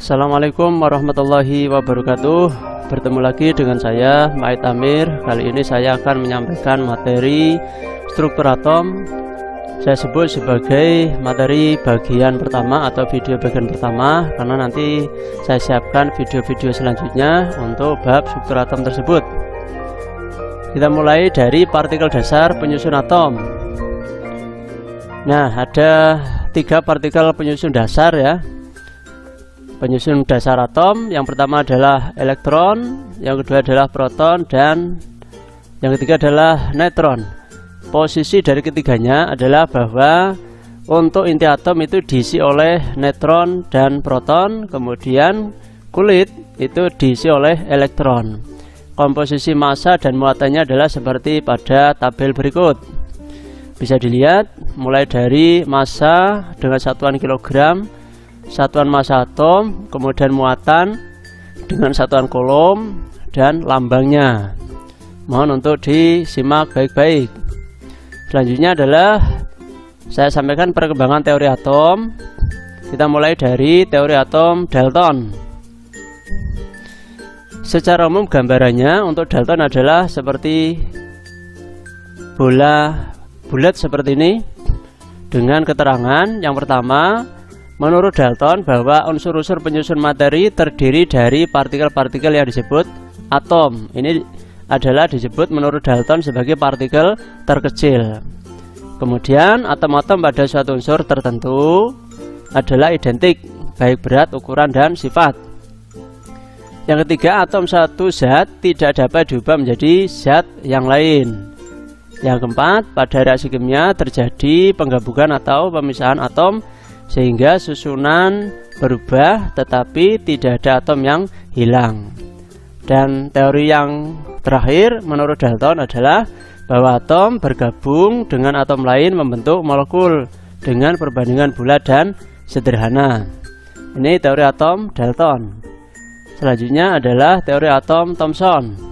Assalamualaikum warahmatullahi wabarakatuh. Bertemu lagi dengan saya Mait Amir. Kali ini saya akan menyampaikan materi struktur atom. Saya sebut sebagai materi bagian pertama atau video bagian pertama, karena nanti saya siapkan video-video selanjutnya untuk bab struktur atom tersebut. Kita mulai dari partikel dasar penyusun atom. Nah, ada 3 partikel penyusun dasar ya. Penyusun dasar atom, yang pertama adalah elektron, yang kedua adalah proton, dan yang ketiga adalah neutron. Posisi dari ketiganya adalah bahwa untuk inti atom itu diisi oleh neutron dan proton, kemudian kulit itu diisi oleh elektron. Komposisi massa dan muatannya adalah seperti pada tabel berikut. Bisa dilihat mulai dari massa dengan satuan kilogram, satuan massa atom, kemudian muatan dengan satuan kolom, dan lambangnya. Mohon untuk disimak baik-baik. Selanjutnya adalah saya sampaikan perkembangan teori atom. Kita mulai dari teori atom Dalton. Secara umum gambarannya untuk Dalton adalah seperti bola bulat seperti ini, dengan keterangan yang pertama, menurut Dalton bahwa unsur-unsur penyusun materi terdiri dari partikel-partikel yang disebut atom. Ini adalah disebut menurut Dalton sebagai partikel terkecil. Kemudian atom-atom pada suatu unsur tertentu adalah identik, baik berat, ukuran, dan sifat. Yang ketiga, atom satu zat tidak dapat diubah menjadi zat yang lain. Yang keempat, pada reaksi kimia terjadi penggabungan atau pemisahan atom sehingga susunan berubah tetapi tidak ada atom yang hilang. Dan teori yang terakhir menurut Dalton adalah bahwa atom bergabung dengan atom lain membentuk molekul dengan perbandingan bulat dan sederhana. Ini teori atom Dalton. Selanjutnya adalah teori atom Thomson.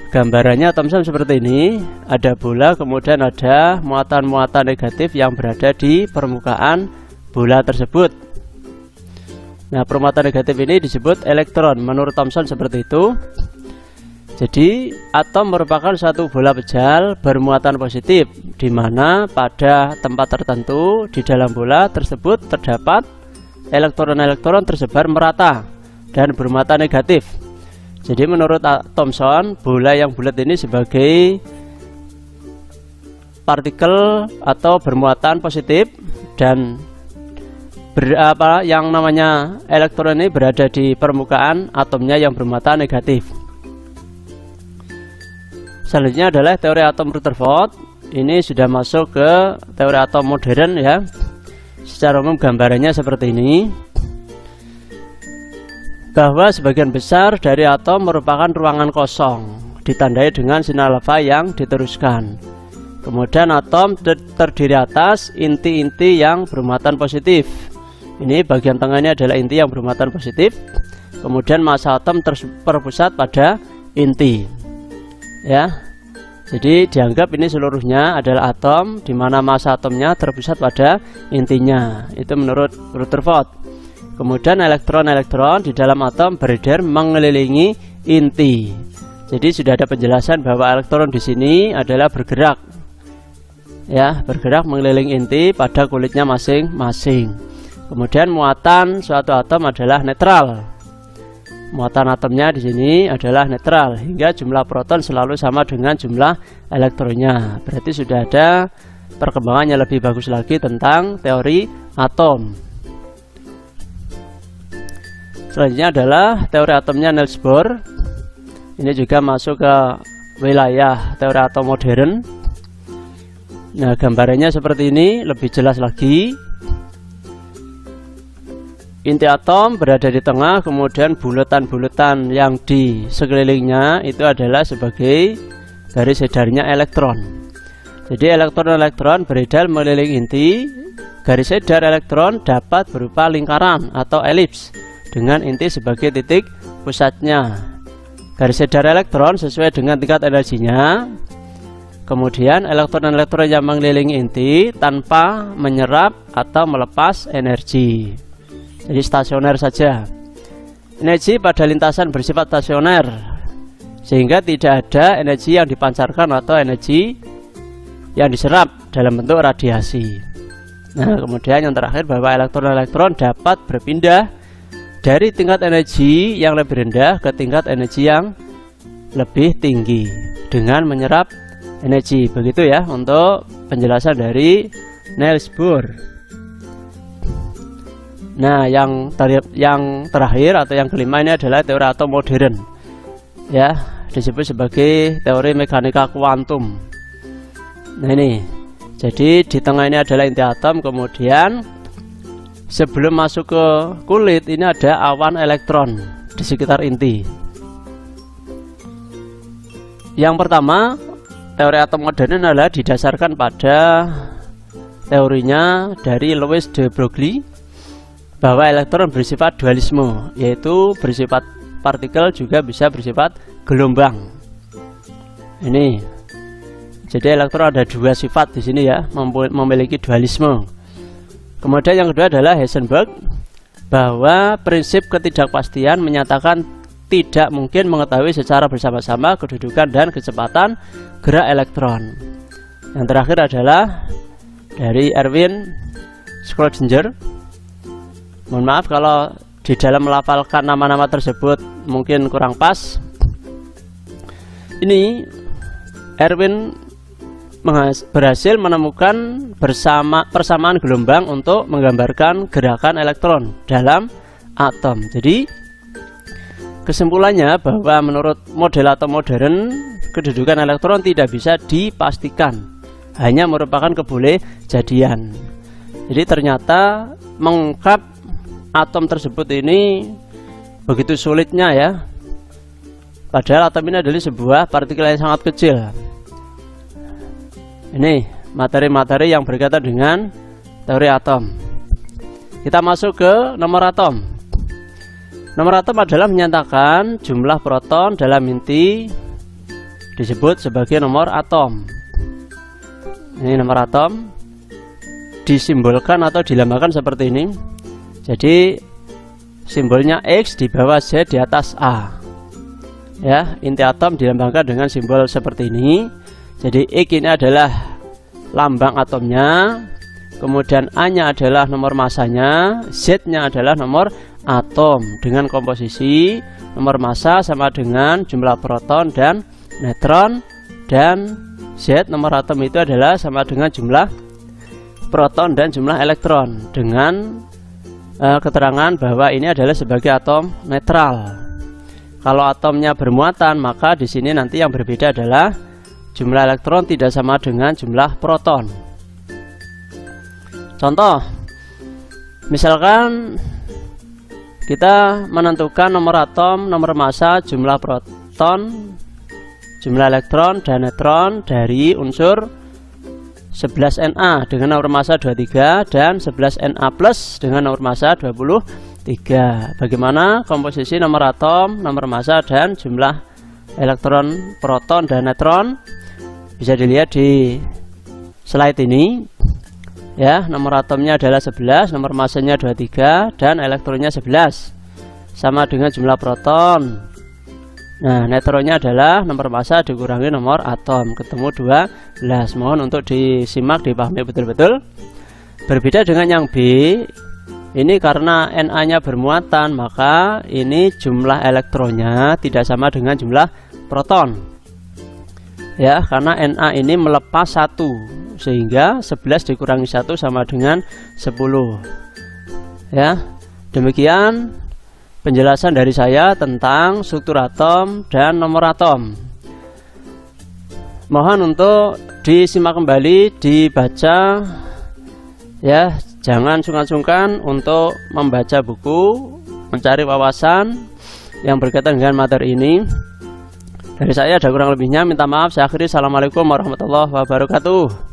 Gambarannya Thomson seperti ini, ada bola, kemudian ada muatan-muatan negatif yang berada di permukaan bola tersebut. Nah, permuatan negatif ini disebut elektron. Menurut Thomson seperti itu. Jadi, atom merupakan satu bola pejal bermuatan positif, di mana pada tempat tertentu di dalam bola tersebut terdapat elektron-elektron tersebar merata dan bermuatan negatif. Jadi menurut Thomson, bola yang bulat ini sebagai partikel atau bermuatan positif, dan yang namanya elektron ini berada di permukaan atomnya yang bermuatan negatif. Selanjutnya adalah teori atom Rutherford. Ini sudah masuk ke teori atom modern ya. Secara umum gambarannya seperti ini, bahwa sebagian besar dari atom merupakan ruangan kosong, ditandai dengan sinar lava yang diteruskan. Kemudian atom terdiri atas inti-inti yang bermuatan positif. Ini bagian tengahnya adalah inti yang bermuatan positif. Kemudian massa atom terpusat pada inti. Ya. Jadi dianggap ini seluruhnya adalah atom, di mana massa atomnya terpusat pada intinya. Itu menurut Rutherford. Kemudian elektron-elektron di dalam atom beredar mengelilingi inti. Jadi sudah ada penjelasan bahwa elektron di sini adalah bergerak, ya, bergerak mengelilingi inti pada kulitnya masing-masing. Kemudian muatan suatu atom adalah netral. Muatan atomnya di sini adalah netral, hingga jumlah proton selalu sama dengan jumlah elektronnya. Berarti sudah ada perkembangan yang lebih bagus lagi tentang teori atom. Selanjutnya adalah teori atomnya Niels Bohr. Ini juga masuk ke wilayah teori atom modern. Nah, gambarannya seperti ini, lebih jelas lagi. Inti atom berada di tengah, kemudian bulatan-bulatan yang di sekelilingnya itu adalah sebagai garis edarnya elektron. Jadi elektron-elektron beredar mengelilingi inti. Garis edar elektron dapat berupa lingkaran atau elips dengan inti sebagai titik pusatnya. Garis edar elektron sesuai dengan tingkat energinya. Kemudian elektron-elektron yang mengelilingi inti tanpa menyerap atau melepas energi. jadi stasioner saja. Energi pada lintasan bersifat stasioner, sehingga tidak ada energi yang dipancarkan atau energi yang diserap dalam bentuk radiasi. Nah, kemudian yang terakhir bahwa elektron-elektron dapat berpindah dari tingkat energi yang lebih rendah ke tingkat energi yang lebih tinggi dengan menyerap energi. Begitu ya untuk penjelasan dari Niels Bohr. Nah, yang terakhir atau yang kelima ini adalah teori atom modern. Ya, disebut sebagai teori mekanika kuantum. Nah, ini. Jadi di tengah ini adalah inti atom, kemudian sebelum masuk ke kulit ini ada awan elektron di sekitar inti. Yang pertama, teori atom modern adalah didasarkan pada teorinya dari Louis de Broglie bahwa elektron bersifat dualisme, yaitu bersifat partikel juga bisa bersifat gelombang. Ini, jadi elektron ada dua sifat di sini ya, memiliki dualisme. Kemudian yang kedua adalah Heisenberg, bahwa prinsip ketidakpastian menyatakan tidak mungkin mengetahui secara bersama-sama kedudukan dan kecepatan gerak elektron. Yang terakhir adalah dari Erwin Schrödinger. Mohon maaf kalau di dalam melafalkan nama-nama tersebut mungkin kurang pas. Ini Erwin berhasil menemukan persamaan gelombang untuk menggambarkan gerakan elektron dalam atom. Jadi kesimpulannya bahwa menurut model atom modern, kedudukan elektron tidak bisa dipastikan, hanya merupakan kebolehjadian. Jadi ternyata mengungkap atom tersebut ini begitu sulitnya ya. Padahal atom ini adalah sebuah partikel yang sangat kecil. Ini materi-materi yang berkaitan dengan teori atom. Kita masuk ke nomor atom. Nomor atom adalah menyatakan jumlah proton dalam inti disebut sebagai nomor atom. Ini nomor atom disimbolkan atau dilambangkan seperti ini. Jadi simbolnya X di bawah Z di atas A. Ya, inti atom dilambangkan dengan simbol seperti ini. Jadi X ini adalah lambang atomnya, kemudian A-nya adalah nomor masanya, Z-nya adalah nomor atom dengan komposisi nomor massa sama dengan jumlah proton dan neutron, dan Z nomor atom itu adalah sama dengan jumlah proton dan jumlah elektron dengan keterangan bahwa ini adalah sebagai atom netral. Kalau atomnya bermuatan, maka di sini nanti yang berbeda adalah jumlah elektron tidak sama dengan jumlah proton. Contoh, misalkan kita menentukan nomor atom, nomor massa, jumlah proton, jumlah elektron dan neutron dari unsur 11Na dengan nomor massa 23 dan 11Na plus dengan nomor massa 23. Bagaimana komposisi nomor atom, nomor massa dan jumlah elektron, proton dan neutron? Bisa dilihat di slide ini. Ya, nomor atomnya adalah 11, nomor massanya 23 dan elektronnya 11. Sama dengan jumlah proton. Nah, neutronnya adalah nomor massa dikurangi nomor atom, ketemu 12. Mohon untuk disimak, dipahami betul-betul. Berbeda dengan yang B, ini karena Na-nya bermuatan, maka ini jumlah elektronnya tidak sama dengan jumlah proton. Ya, karena Na ini melepas 1, sehingga 11 dikurangi 1 sama dengan 10. Ya, demikian penjelasan dari saya tentang struktur atom dan nomor atom. Mohon untuk disimak kembali, dibaca ya, jangan sungkan-sungkan untuk membaca buku, mencari wawasan yang berkaitan dengan materi ini. Dari saya ada kurang lebihnya, minta maaf. Saya akhiri. Assalamualaikum warahmatullahi wabarakatuh.